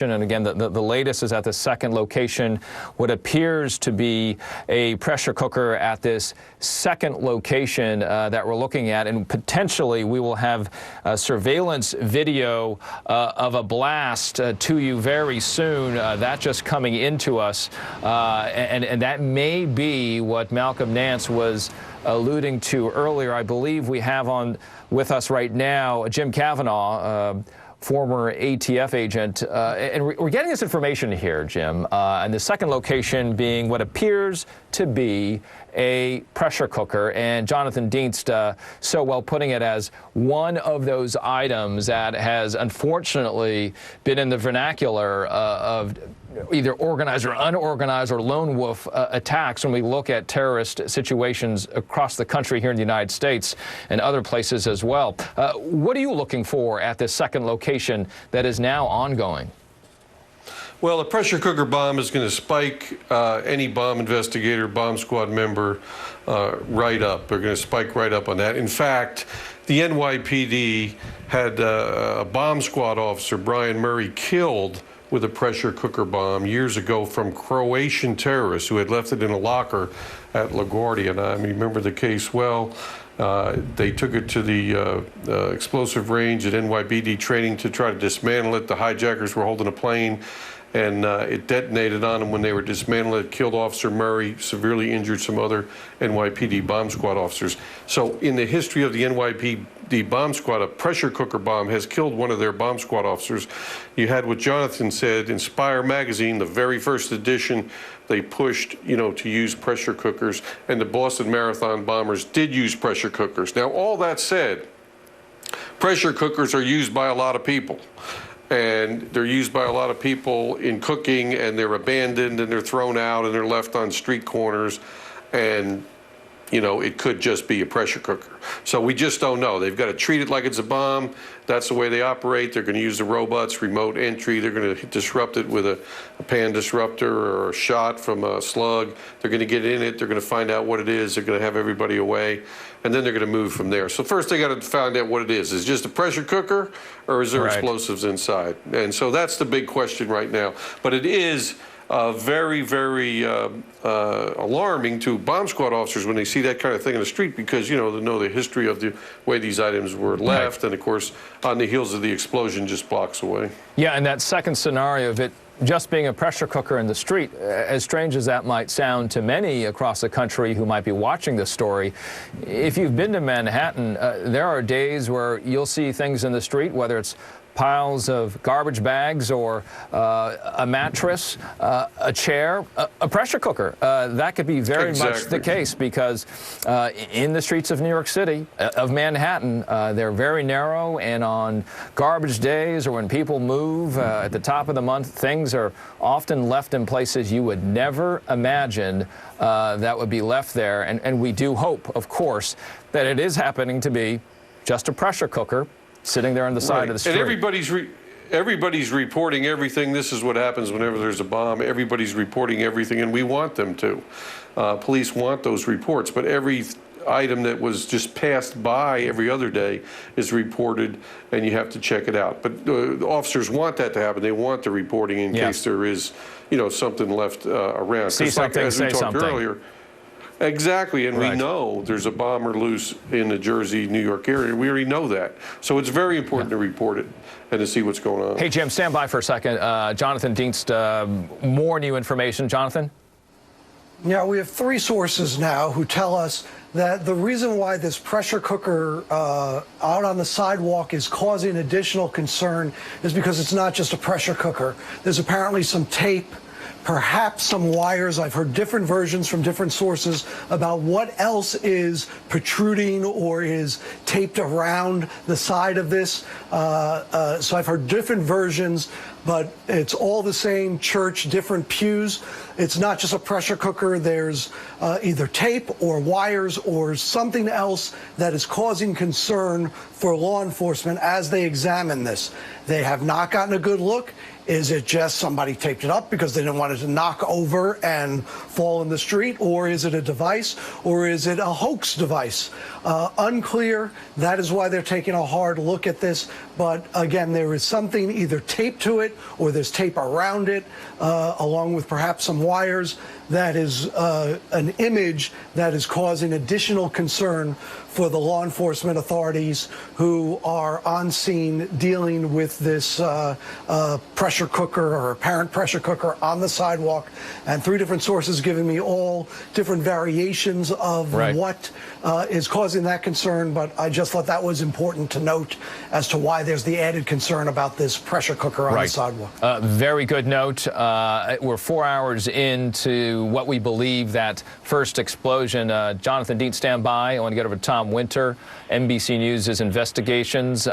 And again, the latest is at the second location, what appears to be a pressure cooker at this second location that we're looking at. And potentially we will have surveillance video of a blast to you very soon. That just coming into us. And that may be what Malcolm Nance was alluding to earlier. I believe we have on with us right now Jim Cavanaugh, former ATF agent, and we're getting this information here, Jim, and the second location being what appears to be a pressure cooker, and Jonathan Dienst so well putting it as one of those items that has unfortunately been in the vernacular of either organized or unorganized or lone wolf attacks when we look at terrorist situations across the country here in the United States and other places as well. What are you looking for at this second location that is now ongoing? Well, a pressure cooker bomb is going to spike any bomb investigator, bomb squad member right up. They're going to spike right up on that. In fact, the NYPD had a bomb squad officer, Brian Murray, killed with a pressure cooker bomb years ago from Croatian terrorists who had left it in a locker at LaGuardia. And I remember the case well. They took it to the explosive range at NYPD training to try to dismantle it. The hijackers were holding a plane, and it detonated on them when they were dismantling it, killed Officer Murray, severely injured some other NYPD bomb squad officers. So in the history of the NYPD bomb squad, a pressure cooker bomb has killed one of their bomb squad officers. You had what Jonathan said, Inspire magazine, the very first edition, they pushed, to use pressure cookers, and the Boston Marathon bombers did use pressure cookers. Now, all that said, pressure cookers are used by a lot of people. And they're used by a lot of people in cooking, and they're abandoned, and they're thrown out, and they're left on street corners. And, it could just be a pressure cooker. So we just don't know. They've got to treat it like it's a bomb. That's the way they operate. They're going to use the robots, remote entry. They're going to disrupt it with a pan disruptor or a shot from a slug. They're going to get in it. They're going to find out what it is. They're going to have everybody away. And then they're going to move from there. So first they got to find out what it is. Is it just a pressure cooker, or is there explosives inside? And so that's the big question right now. But it is very, very alarming to bomb squad officers when they see that kind of thing in the street, because, they know the history of the way these items were left. And, of course, on the heels of the explosion just blocks away. Yeah, and that second scenario of it just being a pressure cooker in the street, as strange as that might sound to many across the country who might be watching this story, if you've been to Manhattan, there are days where you'll see things in the street, whether it's piles of garbage bags or a mattress, a chair, a pressure cooker. That could be very much the case, because in the streets of New York City, of Manhattan, they're very narrow, and on garbage days or when people move at the top of the month, things are often left in places you would never imagine that would be left there. And we do hope, of course, that it is happening to be just a pressure cooker sitting there on the side of the street. And everybody's reporting everything. This is what happens whenever there's a bomb. Everybody's reporting everything, and we want them to. Police want those reports, but every item that was just passed by every other day is reported, and you have to check it out. But officers want that to happen. They want the reporting in case there is, something left around. See something, as we talked earlier. Exactly, and we know there's a bomber loose in the Jersey, New York area. We already know that. So it's very important to report it and to see what's going on. Hey, Jim, stand by for a second. Jonathan Dienst, more new information. Jonathan? Yeah, we have 3 sources now who tell us that the reason why this pressure cooker out on the sidewalk is causing additional concern is because it's not just a pressure cooker. There's apparently some tape, perhaps some wires. I've heard different versions from different sources about what else is protruding or is taped around the side of this. So I've heard different versions, but it's all the same church, different pews. It's not just a pressure cooker. There's either tape or wires or something else that is causing concern for law enforcement as they examine this. They have not gotten a good look. Is it just somebody taped it up because they didn't want it to knock over and fall in the street? Or is it a device? Or is it a hoax device? Unclear. That is why they're taking a hard look at this. But again, there is something either taped to it it, or there's tape around it, along with perhaps some wires. That is an image that is causing additional concern for the law enforcement authorities who are on scene dealing with this pressure cooker or apparent pressure cooker on the sidewalk. And 3 different sources giving me all different variations of what is causing that concern. But I just thought that was important to note as to why there's the added concern about this pressure cooker on the sidewalk. Very good note. We're 4 hours into what we believe that first explosion. Jonathan Dean, stand by. I want to get over to Tom Winter, NBC News' investigations.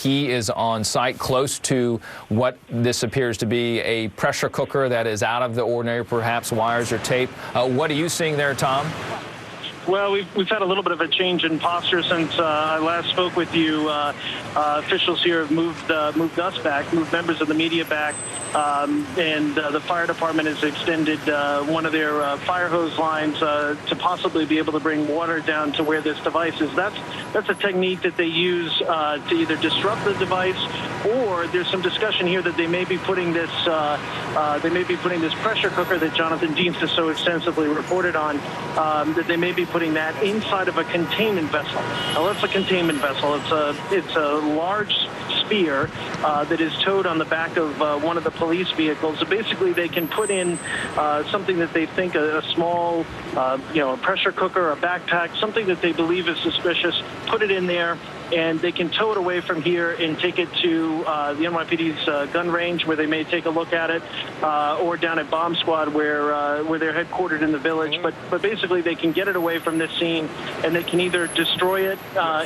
He is on site close to what this appears to be a pressure cooker that is out of the ordinary, perhaps wires or tape. What are you seeing there, Tom? Well, we've had a little bit of a change in posture since I last spoke with you. Officials here have moved us back, moved members of the media back, and the fire department has extended one of their fire hose lines to possibly be able to bring water down to where this device is. That's a technique that they use to either disrupt the device, or there's some discussion here that they may be putting this pressure cooker that Jonathan Dean has so extensively reported on, that they may be putting that inside of a containment vessel. Now, what's a containment vessel? It's a large sphere that is towed on the back of one of the police vehicles. So basically, they can put in something that they think a small, a pressure cooker, a backpack, something that they believe is suspicious, put it in there, and they can tow it away from here and take it to the NYPD's gun range, where they may take a look at it, or down at Bomb Squad, where they're headquartered in the village. But basically, they can get it away from this scene, and they can either destroy it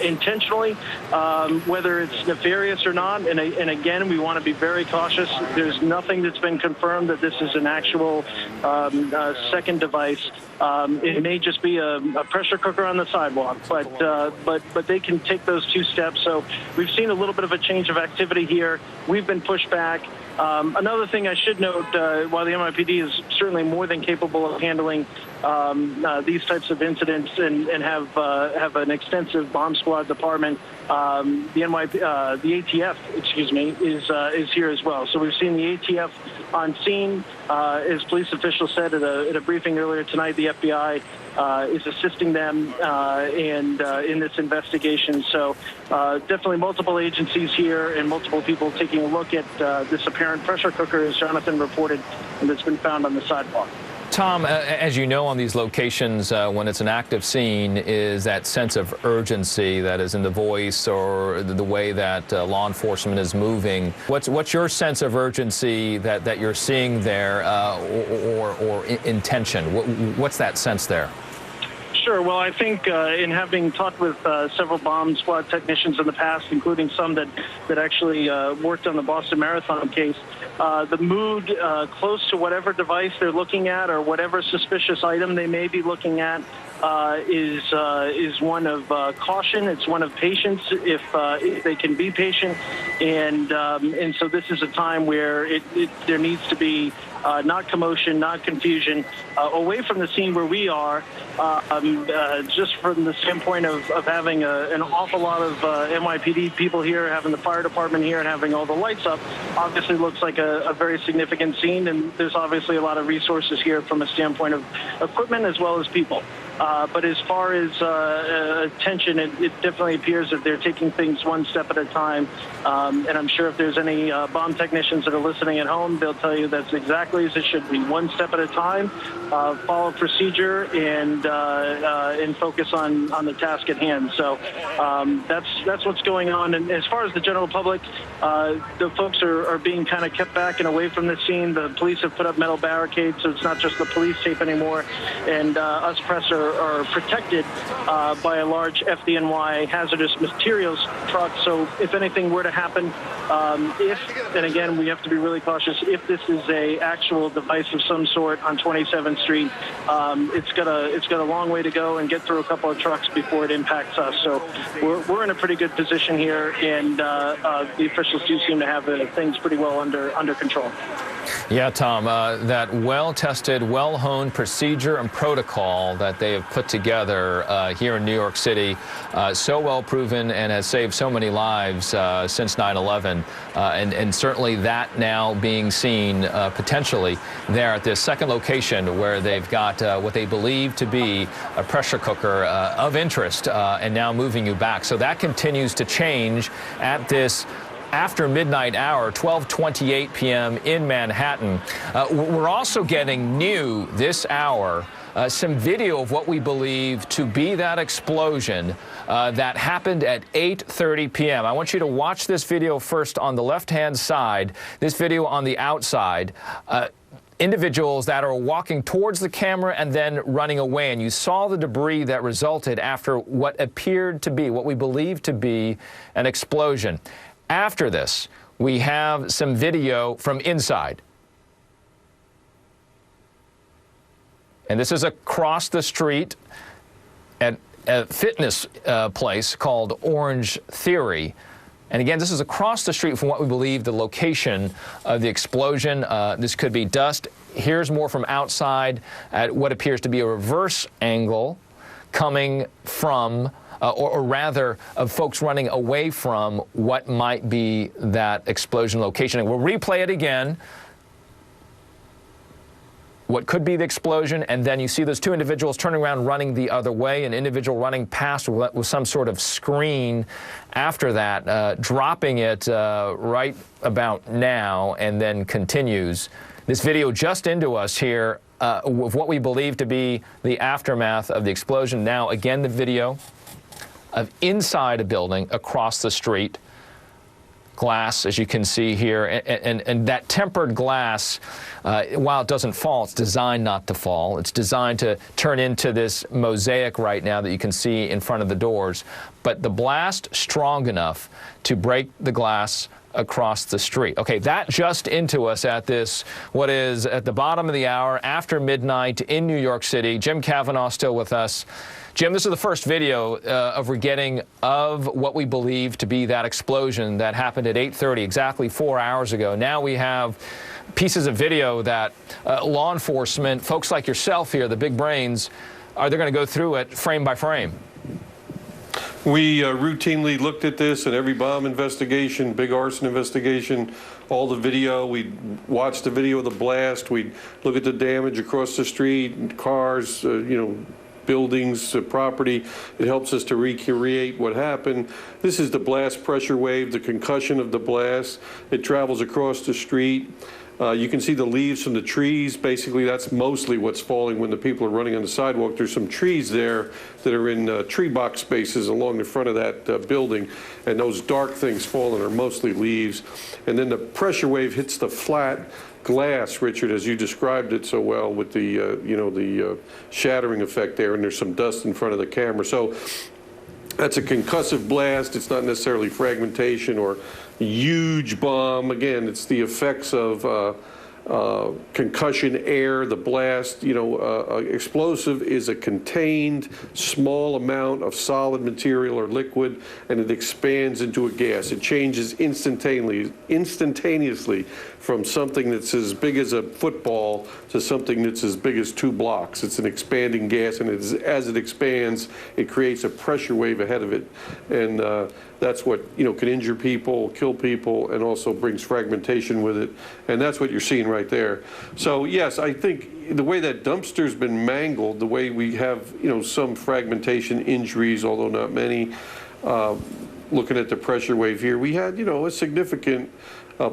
intentionally, whether it's nefarious or not. And again, we want to be very cautious. There's nothing that's been confirmed that this is an actual second device. It may just be a pressure cooker on the sidewalk, but they can take those 2 steps. So we've seen a little bit of a change of activity here. We've been pushed back. Another thing I should note, while the NYPD is certainly more than capable of handling these types of incidents and have an extensive bomb squad department, the ATF, is here as well. So we've seen the ATF on scene. As police officials said at a briefing earlier tonight, the FBI is assisting them in this investigation. So definitely multiple agencies here and multiple people taking a look at this apparent pressure cooker, as Jonathan reported, and that's been found on the sidewalk. Tom, as you know, on these locations, when it's an active scene, is that sense of urgency that is in the voice or the way that law enforcement is moving. What's your sense of urgency that you're seeing there, or intention? What's that sense there? Sure. Well, I think in having talked with several bomb squad technicians in the past, including some that actually worked on the Boston Marathon case, the mood close to whatever device they're looking at or whatever suspicious item they may be looking at is one of caution. It's one of patience, if they can be patient, and so this is a time where there needs to be not commotion, not confusion, away from the scene where we are, just from the standpoint of having an awful lot of NYPD people here, having the fire department here, and having all the lights up. Obviously looks like a very significant scene, and there's obviously a lot of resources here from a standpoint of equipment as well as people. But as far as attention, it definitely appears that they're taking things one step at a time. And I'm sure if there's any bomb technicians that are listening at home, they'll tell you that's exactly as it should be. One step at a time, follow procedure, and focus on the task at hand. So that's what's going on. And as far as the general public, the folks are being kind of kept back and away from the scene. The police have put up metal barricades, so it's not just the police tape anymore. And us press are protected by a large FDNY hazardous materials truck. So if anything were to happen, and again, we have to be really cautious, if this is a actual device of some sort on 27th Street, it's got a long way to go and get through a couple of trucks before it impacts us. So we're in a pretty good position here, and the officials do seem to have things pretty well under control. Yeah, Tom, that well-tested, well-honed procedure and protocol that they have put together here in New York City, so well proven and has saved so many lives since 9/11, and certainly that now being seen potentially there at this second location where they've got what they believe to be a pressure cooker of interest, and now moving you back. So that continues to change at this after midnight hour, 12:28 p.m. in Manhattan. We're also getting new this hour some video of what we believe to be that explosion that happened at 8:30 p.m. I want you to watch this video first on the left-hand side, this video on the outside. Individuals that are walking towards the camera and then running away. And you saw the debris that resulted after what appeared to be, what we believe to be an explosion. After this, we have some video from inside. And this is across the street at a fitness place called Orange Theory. And again, this is across the street from what we believe the location of the explosion. This could be dust. Here's more from outside at what appears to be a reverse angle coming from or rather of folks running away from what might be that explosion location. And we'll replay it again, what could be the explosion, and then you see those two individuals turning around running the other way, an individual running past with some sort of screen after that, dropping it right about now, and then continues. This video just into us here with what we believe to be the aftermath of the explosion. Now, again, the video of inside a building across the street. Glass, as you can see here, and that tempered glass, while it doesn't fall, it's designed not to fall. It's designed to turn into this mosaic right now that you can see in front of the doors. But the blast strong enough to break the glass across the street. Okay, that just into us at this, what is at the bottom of the hour, after midnight in New York City. Jim Cavanaugh still with us. Jim, this is the first video of we're getting of what we believe to be that explosion that happened at 8:30, exactly 4 hours ago. Now we have pieces of video that law enforcement, folks like yourself here, the big brains, they're going to go through it frame by frame. We routinely looked at this in every bomb investigation, big arson investigation, all the video. We'd watch the video of the blast. We'd look at the damage across the street, cars, buildings, property. It helps us to recreate what happened. This is the blast pressure wave, the concussion of the blast. It travels across the street. You can see the leaves from the trees. Basically, that's mostly what's falling when the people are running on the sidewalk. There's some trees there that are in tree box spaces along the front of that building, and those dark things falling are mostly leaves. And then the pressure wave hits the flat glass, Richard, as you described it so well, with the the shattering effect there, and there's some dust in front of the camera. So that's a concussive blast. It's not necessarily fragmentation or huge bomb. Again, it's the effects of concussion, air, the blast. Explosive is a contained small amount of solid material or liquid, and it expands into a gas. It changes instantaneously from something that's as big as a football to something that's as big as 2 blocks. It's an expanding gas, and as it expands, it creates a pressure wave ahead of it. And that's what can injure people, kill people, and also brings fragmentation with it. And that's what you're seeing right there. So yes, I think the way that dumpster's been mangled, the way we have some fragmentation injuries, although not many. Looking at the pressure wave here, we had a significant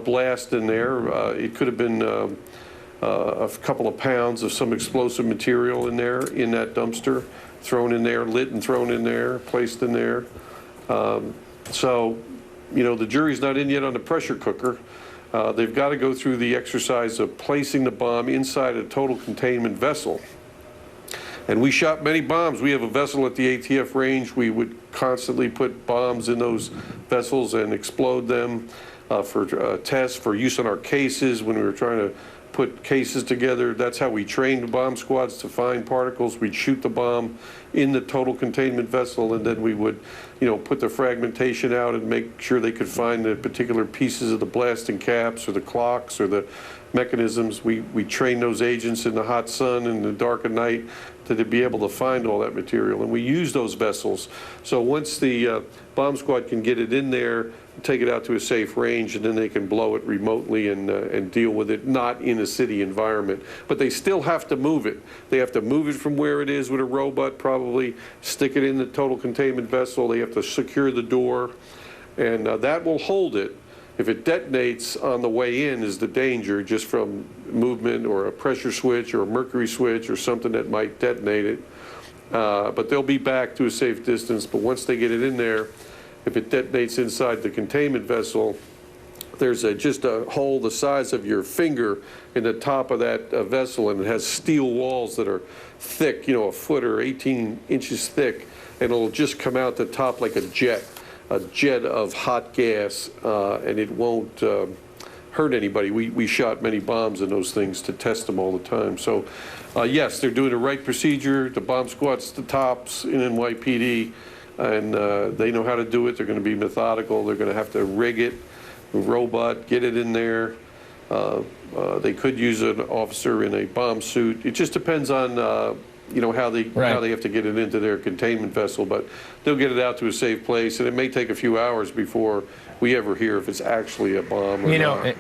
blast in there. It could have been a couple of pounds of some explosive material in there, in that dumpster, thrown in there, lit and thrown in there, placed in there. So, the jury's not in yet on the pressure cooker. They've got to go through the exercise of placing the bomb inside a total containment vessel. And we shot many bombs. We have a vessel at the ATF range. We would constantly put bombs in those vessels and explode them for tests, for use on our cases when we were trying to put cases together. That's how we trained the bomb squads to find particles. We'd shoot the bomb in the total containment vessel, and then we would, put the fragmentation out and make sure they could find the particular pieces of the blasting caps or the clocks or the mechanisms. We train those agents in the hot sun and the dark of night to be able to find all that material, and we use those vessels. So once the bomb squad can get it in there, take it out to a safe range, and then they can blow it remotely and deal with it, not in a city environment. But they still have to move it. They have to move it from where it is with a robot, probably stick it in the total containment vessel. They have to secure the door, and that will hold it. If it detonates on the way in is the danger, just from movement or a pressure switch or a mercury switch or something that might detonate it. But they'll be back to a safe distance. But once they get it in there, if it detonates inside the containment vessel, there's just a hole the size of your finger in the top of that vessel, and it has steel walls that are thick, you know, a foot or 18 inches thick, and it'll just come out the top like a jet of hot gas, and it won't hurt anybody. We shot many bombs in those things to test them all the time. So yes, they're doing the right procedure. The bomb squad's the tops in NYPD, and they know how to do it. They're going to be methodical. They're going to have to rig it, robot, get it in there. They could use an officer in a bomb suit. It just depends on you know, how they have to get it into their containment vessel, but they'll get it out to a safe place, and it may take a few hours before we ever hear if it's actually a bomb or not.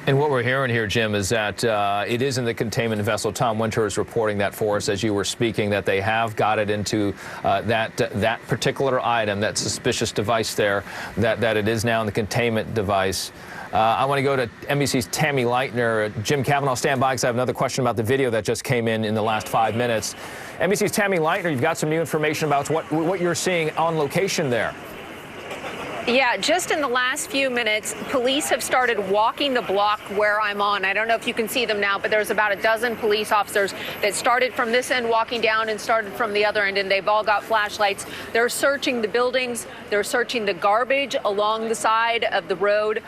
And what we're hearing here, Jim, is that it is in the containment vessel. Tom Winter is reporting that for us as you were speaking, that they have got it into that particular item, that suspicious device there, that it is now in the containment device. I want to go to NBC's Tammy Leitner. Jim Kavanaugh, stand by because I have another question about the video that just came in the last 5 minutes. NBC's Tammy Leitner, you've got some new information about what you're seeing on location there. Yeah, just in the last few minutes, police have started walking the block where I'm on. I don't know if you can see them now, but there's about a dozen police officers that started from this end walking down and started from the other end, and they've all got flashlights. They're searching the buildings. They're searching the garbage along the side of the road,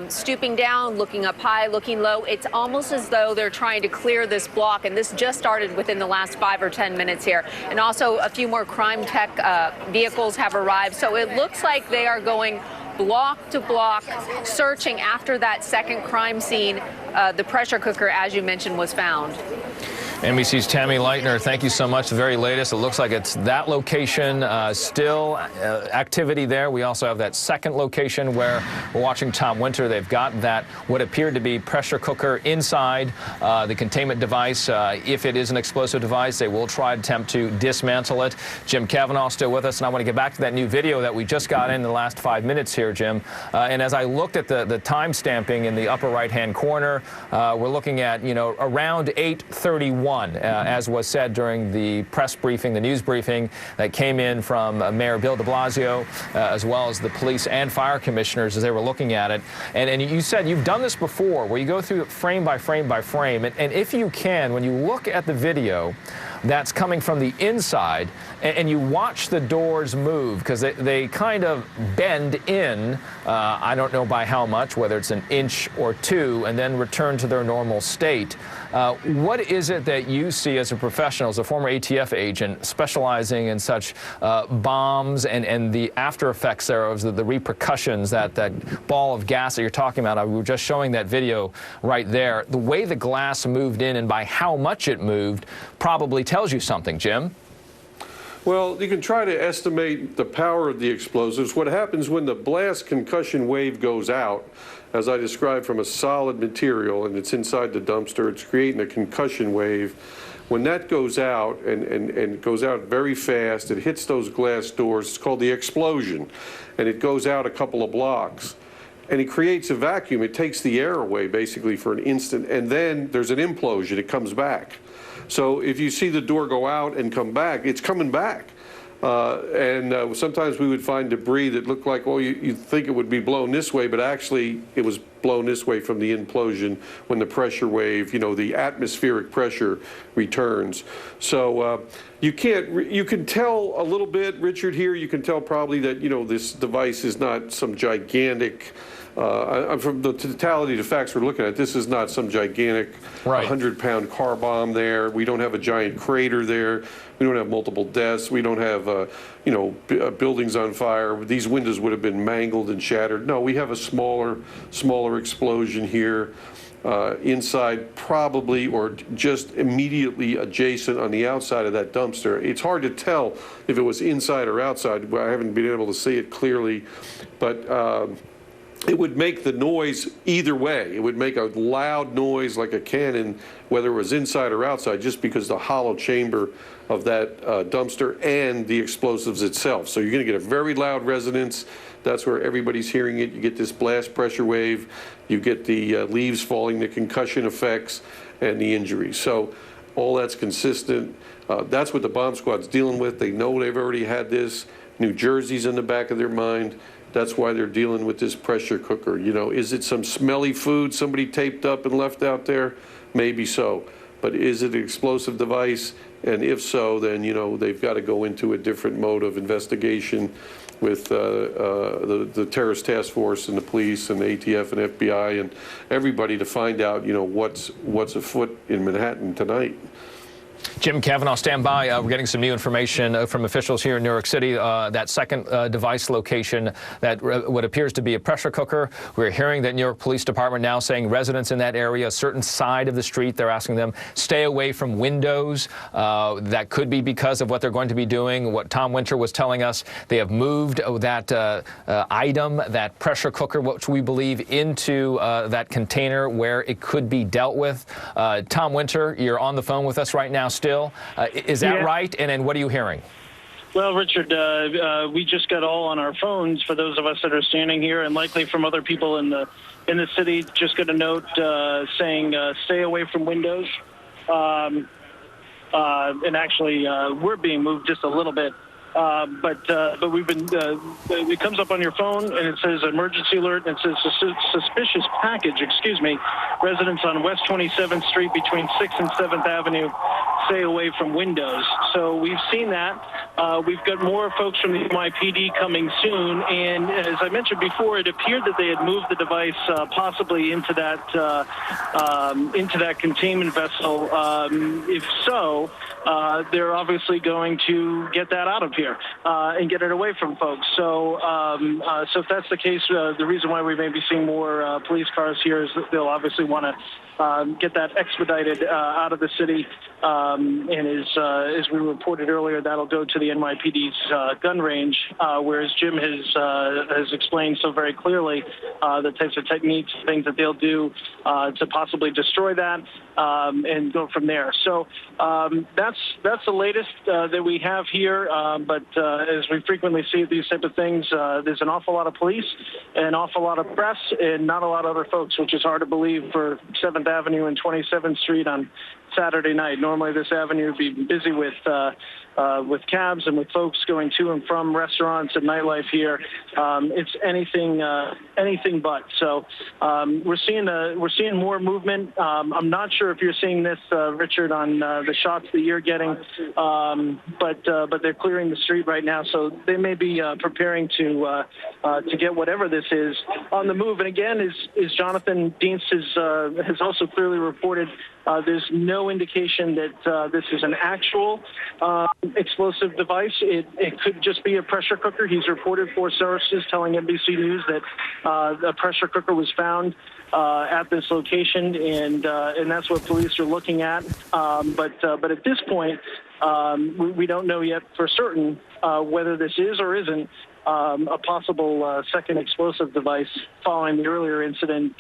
stooping down, looking up high, looking low. It's almost as though they're trying to clear this block, and this just started within the last 5 or 10 minutes here. And also a few more crime tech vehicles have arrived. So it looks like they are going block to block, searching after that second crime scene. The pressure cooker, as you mentioned, was found. NBC's Tammy Leitner, thank you so much. The very latest, it looks like it's that location, still activity there. We also have that second location where we're watching Tom Winter. They've got that, what appeared to be pressure cooker inside the containment device. If it is an explosive device, they will try to attempt to dismantle it. Jim Kavanaugh still with us, and I want to get back to that new video that we just got in the last 5 minutes here, Jim. And as I looked at the time stamping in the upper right-hand corner, we're looking at, you know, around 8:31. As was said during the press briefing, the news briefing that came in from Mayor Bill de Blasio, as well as the police and fire commissioners as they were looking at it. And you said you've done this before, where you go through frame by frame by frame. And if you can, when you look at the video that's coming from the inside and you watch the doors move, because they kind of bend in, I don't know by how much, whether it's an inch or two, and then return to their normal state. What is it that you see as a professional, as a former ATF agent specializing in such bombs and the after effects thereof, the repercussions, that ball of gas that you're talking about? We were just showing that video right there. The way the glass moved in and by how much it moved probably tells you something, Jim. Well, you can try to estimate the power of the explosives. What happens when the blast concussion wave goes out, as I described, from a solid material, and it's inside the dumpster, it's creating a concussion wave. When that goes out, and goes out very fast, it hits those glass doors. It's called the explosion, and it goes out a couple of blocks. And it creates a vacuum. It takes the air away, basically, for an instant, and then there's an implosion. It comes back. So if you see the door go out and come back, it's coming back. Sometimes we would find debris that looked like, well, you'd think it would be blown this way, but actually it was blown this way from the implosion when the pressure wave, you know, the atmospheric pressure returns. So you can tell a little bit, Richard, here. You can tell probably that, you know, this device is not some gigantic, from the totality of the facts we're looking at, this is not some gigantic 100-pound car bomb there. We don't have a giant crater there. We don't have multiple deaths. We don't have, you know, buildings on fire. These windows would have been mangled and shattered. No, we have a smaller explosion here. inside probably, or just immediately adjacent on the outside of that dumpster. It's hard to tell if it was inside or outside. I haven't been able to see it clearly, but it would make the noise either way. It would make a loud noise like a cannon, whether it was inside or outside, just because the hollow chamber of that dumpster and the explosives itself. So you're going to get a very loud resonance. That's where everybody's hearing it. You get this blast pressure wave. You get the leaves falling, the concussion effects, and the injuries. So all that's consistent. That's what the bomb squad's dealing with. They know they've already had this. New Jersey's in the back of their mind. That's why they're dealing with this pressure cooker. You know, is it some smelly food somebody taped up and left out there? Maybe so. But is it an explosive device? And if so, then, you know, they've got to go into a different mode of investigation with the terrorist task force and the police and the ATF and FBI and everybody to find out, you know, what's afoot in Manhattan tonight. Jim Kavanaugh, stand by. We're getting some new information from officials here in New York City. That second device location, that what appears to be a pressure cooker. We're hearing that New York Police Department now saying residents in that area, a certain side of the street, they're asking them stay away from windows. That could be because of what they're going to be doing. What Tom Winter was telling us, they have moved that item, that pressure cooker, which we believe, into that container where it could be dealt with. Tom Winter, you're on the phone with us right now still. Is that right? And then what are you hearing? Well, Richard, we just got all on our phones for those of us that are standing here, and likely from other people in the city. Just got a note saying stay away from windows. And actually, we're being moved just a little bit. But we've been, it comes up on your phone and it says emergency alert, and it says suspicious package, residents on West 27th Street between 6th and 7th Avenue, stay away from windows. So we've seen that. We've got more folks from the NYPD coming soon. And as I mentioned before, it appeared that they had moved the device possibly into that containment vessel. If so, they're obviously going to get that out of here and get it away from folks. So if that's the case, the reason why we may be seeing more police cars here is that they'll obviously want to get that expedited out of the city. And as we reported earlier, that'll go to the NYPD's gun range, whereas Jim has explained so very clearly the types of techniques, things that they'll do to possibly destroy that and go from there. So that's the latest that we have here. But as we frequently see these type of things, there's an awful lot of police, an awful lot of press, and not a lot of other folks, which is hard to believe for 7th Avenue and 27th Street on Saturday night. Normally this avenue would be busy with cabs and with folks going to and from restaurants and nightlife here. It's anything but. So we're seeing more movement. I'm not sure if you're seeing this, Richard, on the shots that you're getting, but they're clearing the street right now, so they may be preparing to get whatever this is on the move. And again, as Jonathan Dienst has also clearly reported, there's no indication that this is an actual explosive device. It could just be a pressure cooker. He's reported 4 sources telling NBC News that a pressure cooker was found at this location, and that's what police are looking at. But at this point, we don't know yet for certain whether this is or isn't a possible second explosive device following the earlier incident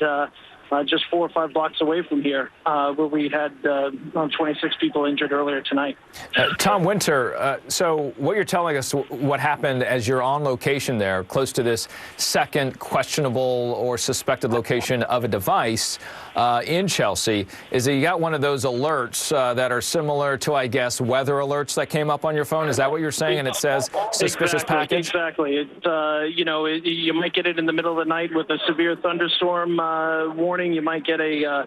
just 4 or 5 blocks away from here, where we had 26 people injured earlier tonight. Tom Winter, so what you're telling us, what happened as you're on location there, close to this second questionable or suspected location of a device in Chelsea, is that you got one of those alerts that are similar to, I guess, weather alerts that came up on your phone? Is that what you're saying? And it says suspicious package? Exactly. You might get it in the middle of the night with a severe thunderstorm warning. You might get a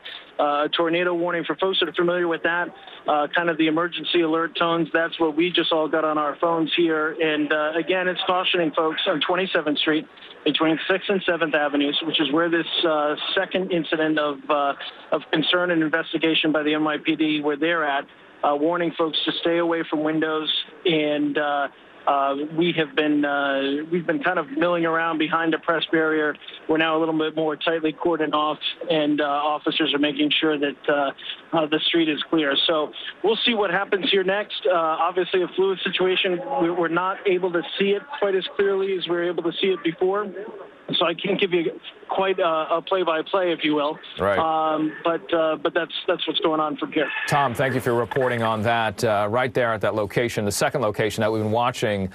tornado warning. For folks that are familiar with that, kind of the emergency alert tones, that's what we just all got on our phones here. And again, it's cautioning folks on 27th Street between 6th and 7th Avenues, which is where this second incident of concern and investigation by the NYPD, where they're at, warning folks to stay away from windows and we've been kind of milling around behind a press barrier. We're now a little bit more tightly cordoned off, and officers are making sure that the street is clear. So we'll see what happens here next. Obviously, a fluid situation. We're not able to see it quite as clearly as we were able to see it before. So I can't give you quite a play-by-play, if you will. Right. But that's what's going on from here. Tom, thank you for reporting on that. Right there at that location, the second location that we've been watching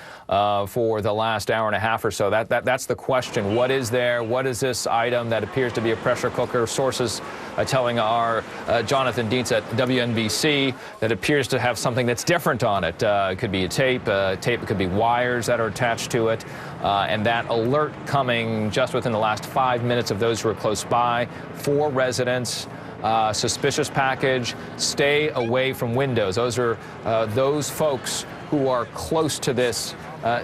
for the last hour and a half or so. That's the question. What is there? What is this item that appears to be a pressure cooker? Sources telling our Jonathan Dietz at WNBC that appears to have something that's different on it. It could be a tape. It could be wires that are attached to it. And that alert coming just within the last 5 minutes of those who are close by. 4 residents, suspicious package, stay away from windows. Those are those folks who are close to this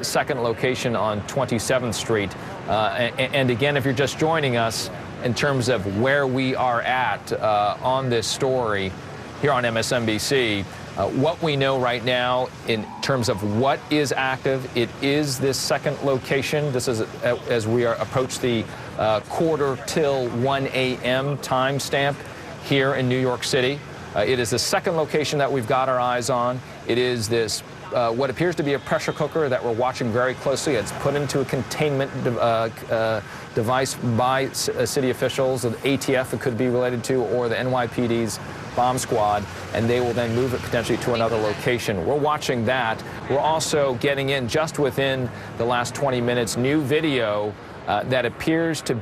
second location on 27th Street. And again, if you're just joining us in terms of where we are at on this story here on MSNBC, what we know right now in terms of what is active, it is this second location. This is as we approach the quarter till 1 a.m. timestamp here in New York City. It is the second location that we've got our eyes on. It is this what appears to be a pressure cooker that we're watching very closely. It's put into a containment device by city officials, the ATF it could be related to, or the NYPD's bomb squad, and they will then move it potentially to another location. We're watching that. We're also getting in just within the last 20 minutes new video that appears to be